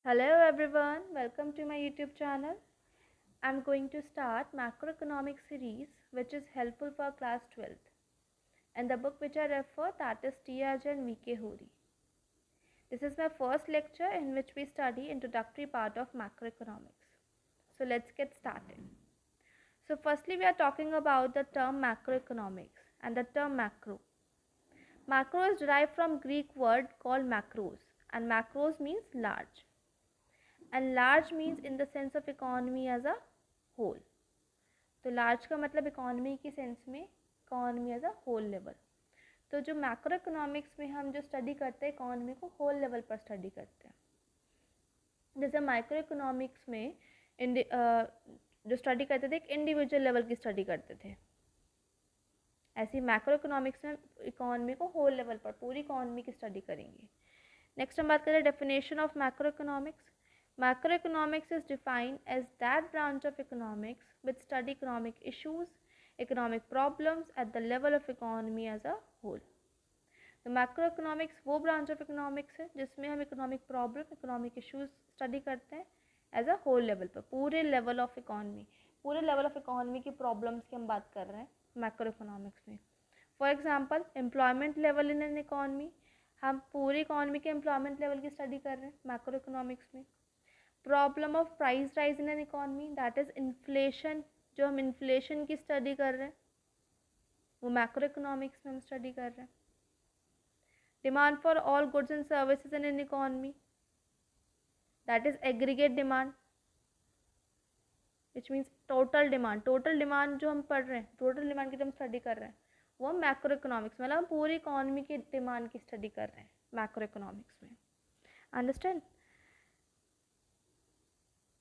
Hello everyone, welcome to my YouTube channel. I'm going to start macroeconomic series which is helpful for class 12th. And the book which I refer that is T. Ajay and V.K. Hori. This is my first lecture in which we study introductory part of macroeconomics. So let's get started. So firstly we are talking about the term macroeconomics and the term macro. Macro is derived from Greek word called macros, and macros means large. And large means in the sense of economy as a whole. तो large का मतलब economy की sense में economy as a whole level. तो जो macro economics में हम जो स्टडी करते हैं इकोनॉमी को होल लेवल पर स्टडी करते हैं. जैसे माइक्रो इकोनॉमिक्स में जो स्टडी करते थे एक इंडिविजुअल लेवल की स्टडी करते थे. ऐसे मैक्रो इकोनॉमिक्स में इकोनॉमी को होल लेवल पर पूरी इकोनॉमी की स्टडी करेंगे. नेक्स्ट हम बात करें definition of macro economics. Macroeconomics is defined as that branch of economics which study economic issues, economic problems at the level of economy as a whole. तो macroeconomics वो branch of economics है जिसमें हम economic problem economic issues study करते हैं as a whole level पर, पूरे level of economy, पूरे लेवल ऑफ इकोनॉमी की प्रॉब्लम्स की हम बात कर रहे हैं मैक्रोइकोनॉमिक्स में. For example employment level in an economy, हम पूरी इकोनॉमी के एम्प्लॉयमेंट लेवल की स्टडी कर रहे हैं मैक्रोइकोनॉमिक्स में. Problem of price rise in an economy, that is inflation, जो हम इन्फ्लेशन की स्टडी कर रहे हैं वो मैक्रो इकोनॉमिक्स में हम स्टडी कर रहे हैं. Demand for all goods and services in an economy, that is aggregate demand which means total demand. Total demand जो हम पढ़ रहे हैं, टोटल डिमांड की जो हम स्टडी कर रहे हैं वो हम मैक्रो इकोनॉमिक्स मतलब हम पूरी इकोनॉमी की डिमांड की स्टडी कर रहे हैं मैक्रो इकोनॉमिक्स में. अंडरस्टैंड.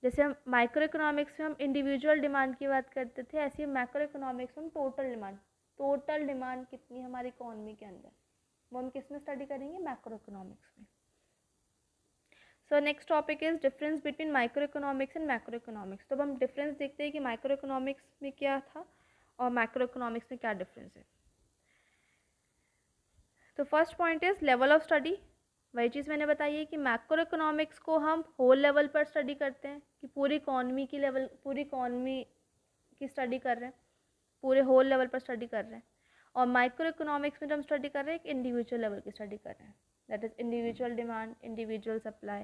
जैसे हम माइक्रो इकोनॉमिक्स में हम इंडिविजुअल डिमांड की बात करते थे, ऐसे ही मैक्रो इकोनॉमिक्स में हम टोटल डिमांड कितनी हमारी इकोनॉमी के अंदर, वो हम किस में स्टडी करेंगे, मैक्रो इकोनॉमिक्स में. So next topic is difference between micro economics and macro economics. तो अब हम डिफरेंस देखते हैं कि माइक्रो इकोनॉमिक्स में क्या था और मैक्रो इकोनॉमिक्स में क्या डिफरेंस है. तो first point is level of study. वही चीज़ मैंने बताई है कि मैक्रो इकोनॉमिक्स को हम होल लेवल पर स्टडी करते हैं कि पूरी इकोनॉमी की लेवल, पूरी इकोनॉमी की स्टडी कर रहे हैं, पूरे होल लेवल पर स्टडी कर रहे हैं. और माइक्रो इकोनॉमिक्स में जो हम स्टडी कर रहे हैं एक इंडिविजुअल लेवल की स्टडी कर रहे हैं, that is individual demand, individual supply,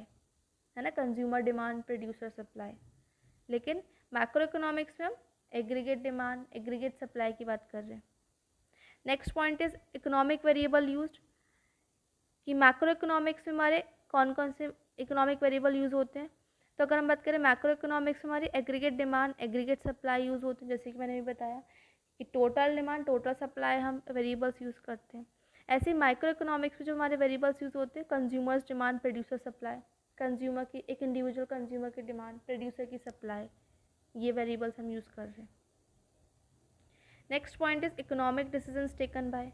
है ना, कंज्यूमर डिमांड, प्रोड्यूसर सप्लाई. लेकिन मैक्रो इकोनॉमिक्स में हम एग्रीगेट डिमांड, एग्रीगेट सप्लाई की बात कर रहे हैं. Next point is economic variable used, कि मैक्रो इकोनॉमिक्स में हमारे कौन कौन से इकोनॉमिक वेरिएबल यूज़ होते हैं. तो अगर हम बात करें मैक्रो इकोनॉमिक्स में हमारी aggregate demand, aggregate supply use होते हैं, जैसे कि मैंने भी बताया कि टोटल डिमांड, टोटल सप्लाई हम वेरिएबल्स यूज़ करते हैं. ऐसे ही माइक्रो इकोनॉमिक्स में जो हमारे वेरिएबल्स यूज़ होते हैं, consumers demand, producer supply, consumer की एक इंडिविजुअल कंज्यूमर की डिमांड, प्रोड्यूसर की सप्लाई, ये वेरिएबल्स हम यूज़ कर रहे हैं. Next point is economic decisions taken by.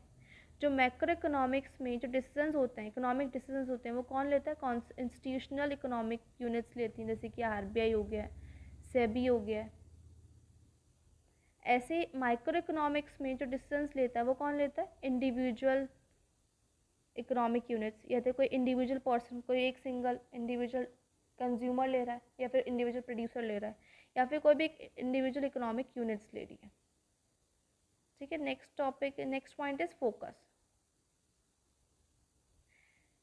जो मैक्रो इकोनॉमिक्स में जो डिसीजंस होते हैं, इकोनॉमिक डिसीजंस होते हैं, वो कौन लेता है, कौन इंस्टीट्यूशनल इकोनॉमिक यूनिट्स लेती हैं, जैसे कि आरबीआई हो गया, सेबी हो गया. ऐसे माइक्रो इकोनॉमिक्स में जो डिसीजंस लेता है वो कौन लेता है, इंडिविजुअल इकोनॉमिक यूनिट्स, या तो कोई इंडिविजुअल पर्सन, कोई एक सिंगल इंडिविजुअल कंज्यूमर ले रहा है, या फिर इंडिविजुअल प्रोड्यूसर ले रहा है, या फिर कोई भी इंडिविजुअल इकोनॉमिक यूनिट्स ले रही है. ठीक है. Next topic, next point is focus.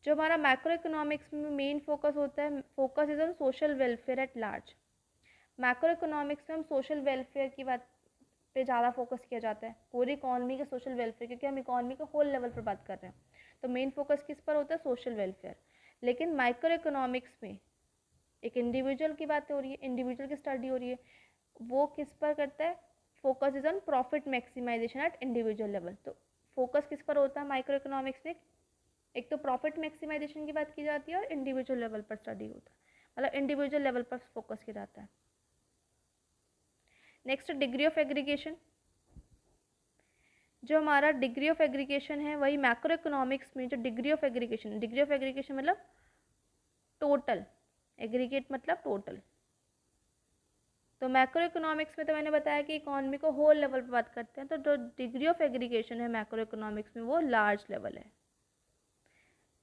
जो हमारा मैक्रो इकोनॉमिक्स में मेन फोकस होता है, focus is on social welfare at large. Macro economics में हम सोशल वेलफेयर की बात पे ज़्यादा फोकस किया जाता है, पूरी इकॉनमी के सोशल वेलफेयर, क्योंकि हम इकॉनमी के होल लेवल पर बात कर रहे हैं. तो मेन फोकस किस पर होता है, सोशल वेलफेयर. लेकिन माइक्रो इकोनॉमिक्स में एक इंडिविजुअल की बात हो रही है, इंडिविजुअल की स्टडी हो रही है, वो किस पर करता है, focus is on profit maximisation at individual level. तो फोकस किस पर होता है माइक्रो इकोनॉमिक्स में, एक तो प्रॉफिट मैक्सिमाइजेशन की बात की जाती है और इंडिविजुअल लेवल पर स्टडी होता है, मतलब इंडिविजुअल लेवल पर फोकस किया जाता है. Next degree of aggregation. जो हमारा डिग्री ऑफ एग्रीगेशन है वही मैक्रो इकोनॉमिक्स में जो डिग्री ऑफ एग्रीगेशन मतलब टोटल, एग्रीगेट मतलब टोटल. तो मैक्रो इकोनॉमिक्स में तो मैंने बताया कि इकोनॉमी को होल लेवल पर बात करते हैं, तो जो डिग्री ऑफ एग्रीगेशन है मैक्रो इकोनॉमिक्स में वो लार्ज लेवल है.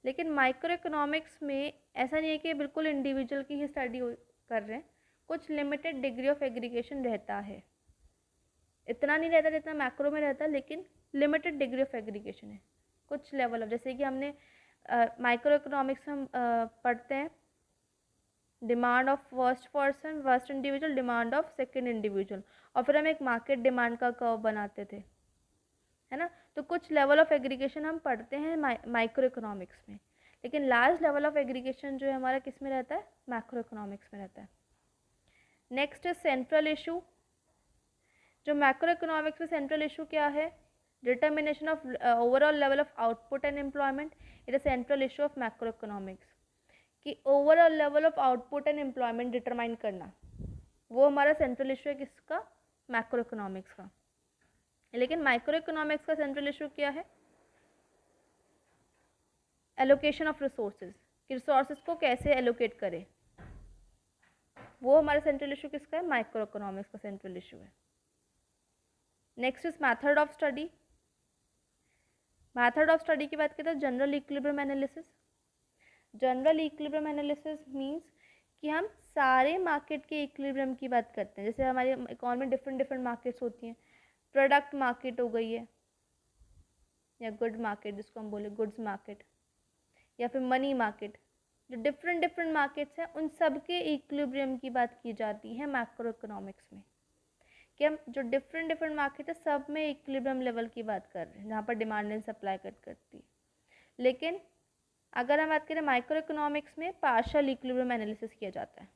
लेकिन माइक्रो इकोनॉमिक्स में ऐसा नहीं है कि बिल्कुल इंडिविजुअल की ही स्टडी कर रहे हैं, कुछ लिमिटेड डिग्री ऑफ एग्रीगेशन रहता है, इतना नहीं रहता जितना मैक्रो में रहता, लेकिन लिमिटेड डिग्री ऑफ एग्रीगेशन है, कुछ लेवल ऑफ, जैसे कि हमने माइक्रो इकोनॉमिक्स हम पढ़ते हैं demand of first person, first individual, demand of second individual, और फिर हम एक मार्केट डिमांड का कर्व बनाते थे, है ना। तो कुछ लेवल ऑफ एग्रीगेशन हम पढ़ते हैं माइक्रो इकोनॉमिक्स में, लेकिन लार्ज लेवल ऑफ एग्रीगेशन जो है हमारा किस में रहता है, मैक्रो इकोनॉमिक्स में रहता है। नेक्स्ट है सेंट्रल इशू। जो मैक्रो इकोनॉमिक्स में सेंट्रल इशू क्या है, determination of overall level of output and employment, it is central issue of macro economics, कि overall level of output and employment determine करना, वो हमारा सेंट्रल इशू है किसका, मैक्रो इकोनॉमिक्स का। लेकिन माइक्रो इकोनॉमिक्स का सेंट्रल इशू क्या है, एलोकेशन ऑफ रिसोर्सेज, कि रिसोर्सेज को कैसे एलोकेट करें, वो हमारा सेंट्रल इशू किसका है, माइक्रो इकोनॉमिक्स का सेंट्रल इशू है। Next is method of study. Method of study की बात करें तो general equilibrium analysis. General equilibrium analysis means कि हम सारे मार्केट के इक्विलिब्रियम की बात करते हैं। जैसे हमारे इकोनॉमी में डिफरेंट डिफरेंट मार्केट्स होती हैं, प्रोडक्ट मार्केट हो गई है, या गुड मार्केट जिसको हम बोले गुड्स मार्केट, या फिर मनी मार्केट, जो डिफरेंट डिफरेंट मार्केट्स हैं उन सब के इक्विलिब्रियम की बात की जाती है मैक्रो इकोनॉमिक्स में, कि हम जो डिफरेंट डिफरेंट मार्केट है सब में इक्विलिब्रियम लेवल की बात कर रहे हैं, जहाँ पर डिमांड एंड सप्लाई कट करती है। लेकिन अगर हम बात करें माइक्रो इकोनॉमिक्स में पार्शियल इक्विलिब्रियम एनालिसिस किया जाता है।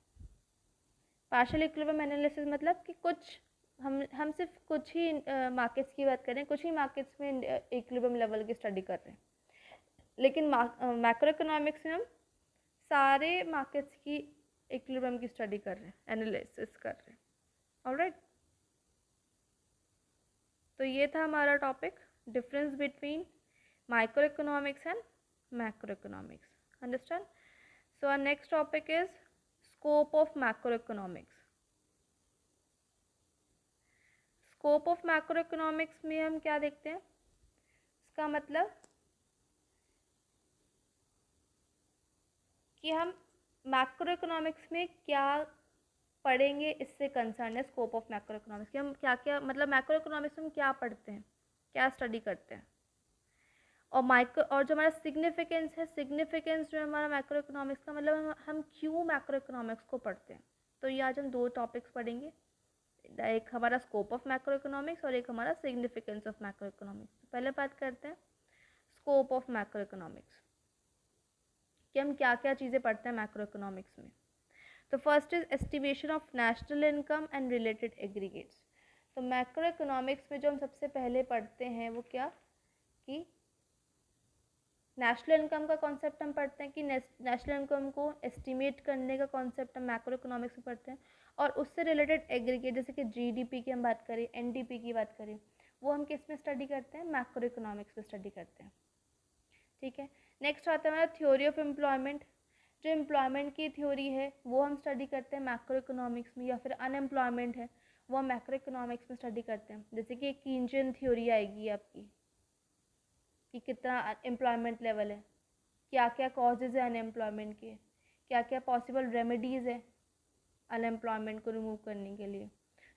पार्शियल इक्विलिब्रियम एनालिसिस मतलब कि कुछ हम सिर्फ कुछ ही मार्केट्स की बात करें, कुछ ही मार्केट्स में इक्विलिब्रियम लेवल की स्टडी कर रहे हैं, लेकिन मैक्रो इकोनॉमिक्स में हम सारे मार्केट्स की इक्विलिब्रियम की स्टडी कर रहे हैं, एनालिसिस कर रहे हैं। ऑलराइट, तो ये था हमारा topic, difference between micro economics and macro economics. Understand? So our next topic is scope of macro economics. Scope of macro economics में हम क्या देखते हैं, इसका मतलब कि हम मैक्रो इकोनॉमिक्स में क्या पढ़ेंगे, इससे कंसर्न है स्कोप ऑफ मैक्रो इकोनॉमिक्स, कि हम क्या क्या, मतलब मैक्रो इकोनॉमिक्स में हम क्या पढ़ते हैं, क्या स्टडी करते हैं, और जो हमारा सिग्निफिकेंस है, सिग्निफिकेंस जो है हमारा मैक्रो इकोनॉमिक्स का, मतलब हम क्यों मैक्रो इकोनॉमिक्स को पढ़ते हैं। तो ये आज हम दो टॉपिक्स पढ़ेंगे, एक हमारा स्कोप ऑफ मैक्रो इकोनॉमिक्स और एक हमारा सिग्निफिकेंस ऑफ मैक्रो इकोनॉमिक्स। पहले बात करते हैं स्कोप ऑफ मैक्रो इकोनॉमिक्स, कि हम क्या क्या चीज़ें पढ़ते हैं मैक्रो इकोनॉमिक्स में। तो first is estimation of national income and related aggregates. तो मैक्रो इकोनॉमिक्स में जो हम सबसे पहले पढ़ते हैं वो क्या, कि नेशनल इनकम का कॉन्सेप्ट हम पढ़ते हैं, कि नेशनल इनकम को एस्टिमेट करने का कॉन्सेप्ट हम मैक्रो इकोनॉमिक्स में पढ़ते हैं, और उससे रिलेटेड एग्रीगेट जैसे कि जीडीपी की हम बात करें, एनडीपी की बात करें, वो हम किस में स्टडी करते हैं, मैक्रो इकोनॉमिक्स में स्टडी करते हैं। ठीक है, नेक्स्ट आता है हमारा थ्योरी ऑफ एम्प्लॉयमेंट। जो एम्प्लॉयमेंट की थ्योरी है वो हम स्टडी करते हैं मैक्रो इकोनॉमिक्स में, या फिर अनएम्प्लॉयमेंट है वो हम मैक्रो इकोनॉमिक्स में स्टडी करते हैं। जैसे कि एक कीनजियन थ्योरी आएगी आपकी, कि कितना एम्प्लॉयमेंट लेवल है, क्या क्या कॉजेज़ है अनएम्प्लॉयमेंट के, क्या क्या पॉसिबल रेमेडीज़ है अनएम्प्लॉयमेंट को रिमूव करने के लिए।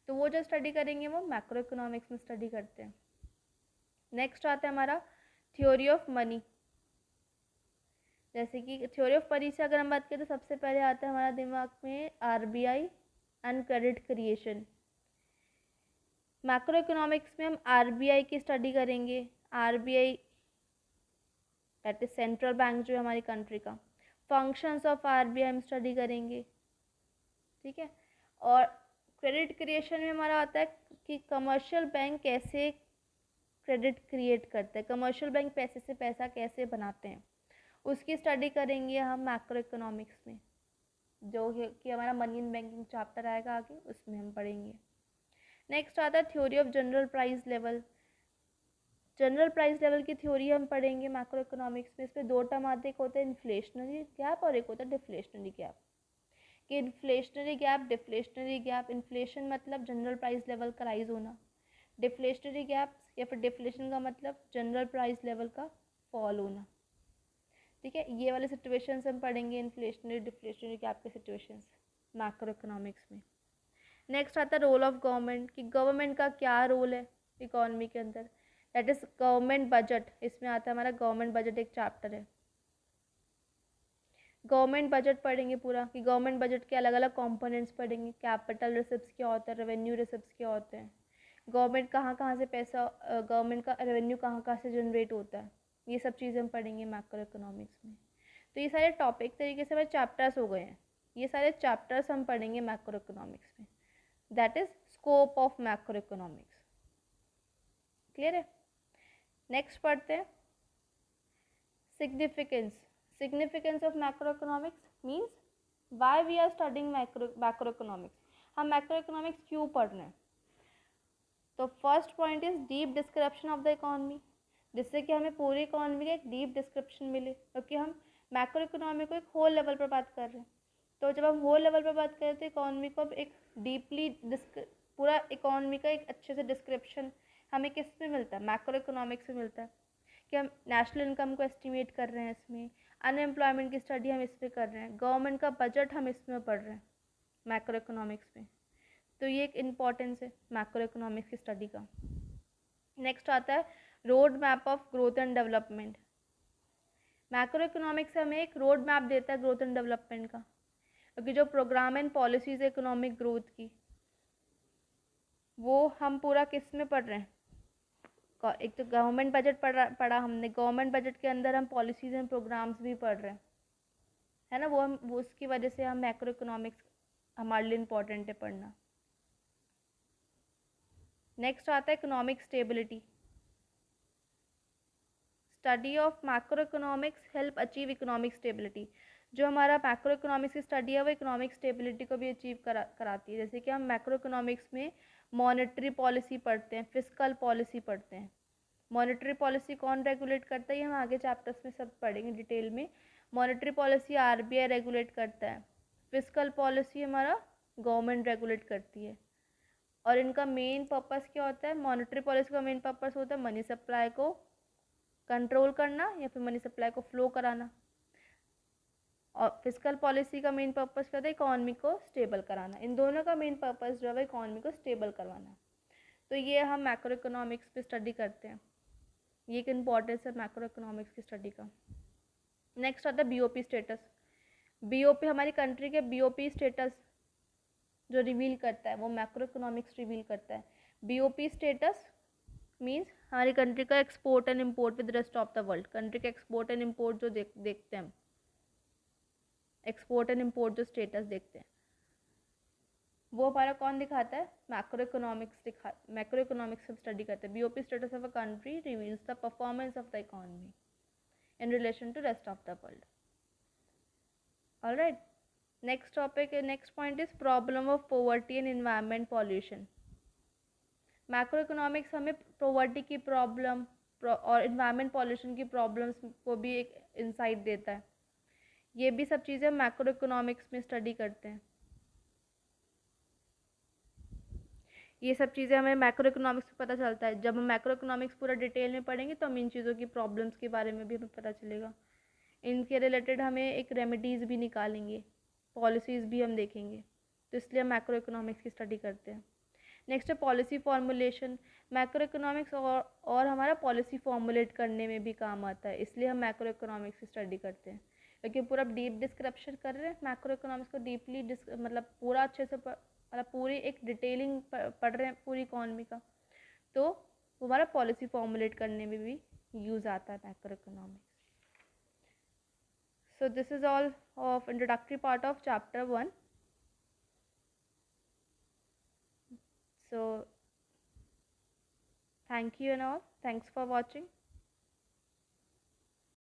तो वो जो स्टडी करेंगे वो मैक्रो इकोनॉमिक्स में स्टडी करते हैं। नेक्स्ट आता है हमारा थ्योरी ऑफ मनी। जैसे कि थ्योरी ऑफ मनी से अगर हम बात करें तो सबसे पहले आता है हमारा दिमाग में RBI and credit creation. Macro economics में हम आरबीआई की स्टडी करेंगे, RBI that is central bank जो है हमारी कंट्री का, फंक्शंस ऑफ आरबीआई हम स्टडी करेंगे। ठीक है, और क्रेडिट क्रिएशन में हमारा आता है कि कमर्शियल बैंक कैसे क्रेडिट क्रिएट करते हैं, कमर्शियल बैंक पैसे से पैसा कैसे बनाते हैं, उसकी स्टडी करेंगे हम मैक्रो इकोनॉमिक्स में, जो कि हमारा मनी इन बैंकिंग चैप्टर आएगा आगे, उसमें हम पढ़ेंगे। नेक्स्ट आता है theory of general price level. General price level की थ्योरी हम पढ़ेंगे मैक्रो इकोनॉमिक्स में। इसमें दो टर्म आते हैं, एक होता है इन्फ्लेशनरी गैप और एक होता है डिफ्लेशनरी गैप। कि inflationary gap, deflationary gap, inflation मतलब जनरल प्राइस लेवल का राइज होना, डिफ्लेशनरी गैप या फिर डिफ्लेशन का मतलब जनरल प्राइस लेवल का फॉल होना। ठीक है, ये वाले सिचुएशंस हम पढ़ेंगे, इन्फ्लेशनरी डिफ्लेशनरी गैप के सिचुएशंस मैक्रो इकोनॉमिक्स में। नेक्स्ट आता है रोल ऑफ गवर्नमेंट, कि गवर्नमेंट का क्या रोल है इकोनॉमी के अंदर, दैट इज गवर्नमेंट बजट। इसमें आता है हमारा गवर्नमेंट बजट, एक चैप्टर है। गवर्नमेंट बजट पढ़ेंगे पूरा, कि गवर्नमेंट बजट के अलग अलग कंपोनेंट्स पढ़ेंगे, कैपिटल रिसिप्ट्स क्या होता है, रेवेन्यू रिसिप्ट्स क्या होते हैं, गवर्नमेंट कहाँ कहाँ से पैसा, गवर्नमेंट का रेवेन्यू कहाँ कहाँ से जनरेट होता है, ये सब चीज़ें हम पढ़ेंगे मैक्रो इकोनॉमिक्स में। तो ये सारे टॉपिक तरीके से हमारे चैप्टर्स हो गए हैं, ये सारे चैप्टर्स हम पढ़ेंगे मैक्रो इकोनॉमिक्स में, that is scope of macro economics. Clear है? नेक्स्ट पढ़ते हैं significance. Significance of macro economics means why we are studying macro economics, हम मैक्रो इकोनॉमिक्स क्यों पढ़ रहे हैं। तो first point is deep description of the economy, जिससे कि हमें पूरी इकोनॉमी का एक डीप डिस्क्रिप्शन मिले, क्योंकि हम मैक्रो इकोनॉमी को एक होल लेवल पर बात कर रहे हैं। तो जब हम होल लेवल पर बात करें तो इकोनॉमी को अब एक डीपली पूरा इकोनॉमी का एक अच्छे से डिस्क्रिप्शन हमें किस में मिलता है, मैक्रो इकोनॉमिक्स में मिलता है। कि हम नेशनल इनकम को एस्टिमेट कर रहे हैं इसमें, अनएम्प्लॉयमेंट की स्टडी हम इसमें कर रहे हैं, गवर्नमेंट का बजट हम इसमें पढ़ रहे हैं मैक्रो इकोनॉमिक्स में। तो ये एक इम्पॉर्टेंस है मैक्रो इकोनॉमिक्स की स्टडी का। नेक्स्ट आता है road map of growth and development. Macro economics हमें एक रोड मैप देता है ग्रोथ एंड डेवलपमेंट का, क्योंकि जो प्रोग्राम एंड पॉलिसीज है इकोनॉमिक ग्रोथ की, वो हम पूरा किस में पढ़ रहे हैं। एक तो गवर्नमेंट बजट पढ़ा हमने, गवर्नमेंट बजट के अंदर हम पॉलिसीज एंड प्रोग्राम्स भी पढ़ रहे हैं, है ना। वो उसकी वजह से हम मैक्रो इकोनॉमिक्स हमारे लिए इम्पोर्टेंट है पढ़ना। नेक्स्ट आता है economic stability. Study of macro economics help achieve economic stability. जो हमारा मैक्रो इकोनॉमिक्स की स्टडी है वो इकोनॉमिक स्टेबिलिटी को भी अचीव कराती है। जैसे कि हम मैक्रो इकोनॉमिक्स में मॉनेटरी पॉलिसी पढ़ते हैं, फिस्कल पॉलिसी पढ़ते हैं। मॉनेटरी पॉलिसी कौन रेगुलेट करता है, ये हम आगे चैप्टर्स में सब पढ़ेंगे डिटेल में। मॉनेटरी पॉलिसी आरबीआई रेगुलेट करता है, फिस्कल पॉलिसी हमारा गवर्नमेंट रेगुलेट करती है। और इनका मेन पर्पस क्या होता है, मॉनेटरी पॉलिसी का मेन पर्पस होता है मनी सप्लाई को कंट्रोल करना या फिर मनी सप्लाई को फ्लो कराना। और फिस्कल पॉलिसी का मेन पर्पस क्या होता है, इकोनॉमी को स्टेबल कराना। इन दोनों का मेन पर्पस जो है इकोनॉमी को स्टेबल करवाना। तो ये हम मैक्रो इकोनॉमिक्स पे स्टडी करते हैं, ये एक इम्पॉर्टेंस है मैक्रो इकोनॉमिक्स की स्टडी का। नेक्स्ट आता है बीओपी स्टेटस। बीओपी हमारी कंट्री के बीओपी स्टेटस जो रिवील करता है वो मैक्रो इकोनॉमिक्स रिवील करता है। बीओपी स्टेटस मीन्स हमारी कंट्री का export and import with rest of the world. Country का एक्सपोर्ट एंड इम्पोर्ट जो देखते हैं हम, एक्सपोर्ट एंड इम्पोर्ट जो स्टेटस देखते हैं वो हमारा कौन दिखाता है, मैक्रो इकोनॉमिक्स मैक्रो इकोनॉमिक्स हम स्टडी करते हैं। BOP status of a country reveals the performance of the economy in relation to rest of the world. All right, next point is problem of poverty and environment pollution. Macro economics हमें poverty की problem और environment pollution की problems को भी एक insight देता है। ये भी सब चीज़ें मैक्रो इकोनॉमिक्स में स्टडी करते हैं। ये सब चीज़ें हमें मैक्रो इकोनॉमिक्स में पता चलता है। जब हम मैक्रो इकोनॉमिक्स पूरा डिटेल में पढ़ेंगे तो हम इन चीज़ों की प्रॉब्लम्स के बारे में भी हमें पता चलेगा। इनके रिलेटेड हमें एक रेमेडीज़ भी निकालेंगे, पॉलिसीज़ भी हम देखेंगे। तो इसलिए हम मैक्रो इकोनॉमिक्स की स्टडी करते हैं। नेक्स्ट है पॉलिसी फॉर्मुलेशन। मैक्रो इकोनॉमिक्स और हमारा पॉलिसी फॉर्मुलेट करने में भी काम आता है, इसलिए हम मैक्रो इकोनॉमिक्स की स्टडी करते हैं। क्योंकि पूरा डीप डिस्क्रिप्शन कर रहे हैं मैक्रो इकोनॉमिक्स को, डीपली मतलब पूरा अच्छे से मतलब पूरी एक डिटेलिंग पढ़ रहे हैं पूरी इकोनॉमी का, तो हमारा पॉलिसी फॉर्मुलेट करने में भी यूज़ आता है macro economics. So this is all of introductory part of chapter 1. So thank you and all. Thanks for watching.